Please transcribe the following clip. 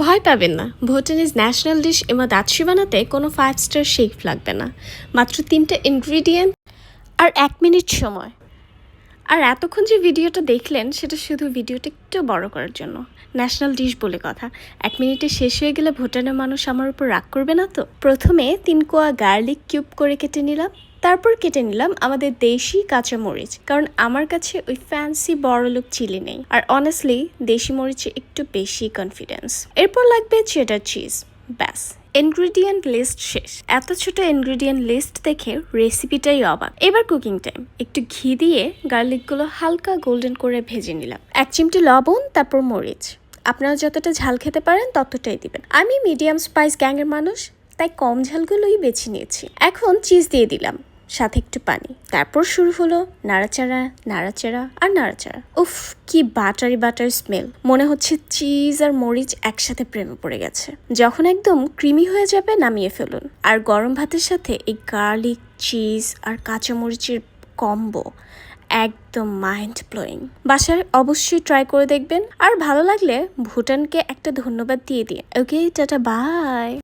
ভয় পাবেন না, ভুটানিজ ন্যাশনাল ডিশ এমা দাতশি বানাতে কোনো 5 স্টার শেফ লাগবে না। মাত্র 3টা ইনগ্রিডিয়েন্ট আর 1 মিনিট সময়। আর এতক্ষণ যে ভিডিওটা দেখলেন সেটা শুধু ভিডিওটা একটু বড় করার জন্য। ন্যাশনাল ডিশ বলে কথা, 1 মিনিটে শেষ হয়ে গেলে ভুটানের মানুষ আমার উপর রাগ করবে না তো? প্রথমে 3 কোয়া গার্লিক কিউব করে কেটে নিলাম, তারপর কেটে নিলাম আমাদের দেশি কাঁচামরিচ, কারণ আমার কাছে ওই ফ্যান্সি বড়লোক চিলি নেই, আর অনেস্টলি দেশি মরিচে একটু বেশি কনফিডেন্স। এরপর লাগবে চেডার চিজ। ব্যাস, ইনগ্রিডিয়েন্ট লিস্ট শেষ। এত ছোট ইনগ্রিডিয়েন্ট লিস্ট দেখে রেসিপিটাই অবাক। এবার কুকিং টাইম। একটু ঘি দিয়ে গার্লিকগুলো হালকা গোল্ডেন করে ভেজে নিলাম। 1 চিমটি লবণ, তারপর মরিচ। আপনারা যতটা ঝাল খেতে পারেন ততটাই দিবেন। আমি মিডিয়াম স্পাইস গ্যাংয়ের মানুষ, তাই কম ঝালগুলোই বেছে নিয়েছি। এখন চিজ দিয়ে দিলাম, সাথে একটু পানি। তারপর শুরু হলো নাড়াচাড়া, নাড়াচাড়া আর নাড়াচাড়া। উফ, কি বাটারি বাটার স্মেল! মনে হচ্ছে চিজ আর মরিচ একসাথে প্রেমে পড়ে গেছে। যখন একদম ক্রিমি হয়ে যাবে নামিয়ে ফেলুন। আর গরম ভাতের সাথে এই গার্লিক, চিজ আর কাঁচামরিচের কম্বো একদম মাইন্ড ব্লোয়িং। বাসায় অবশ্যই ট্রাই করে দেখবেন, আর ভালো লাগলে ভুটানকে একটা ধন্যবাদ দিয়ে দিন। ওকে, টাটা, বাই।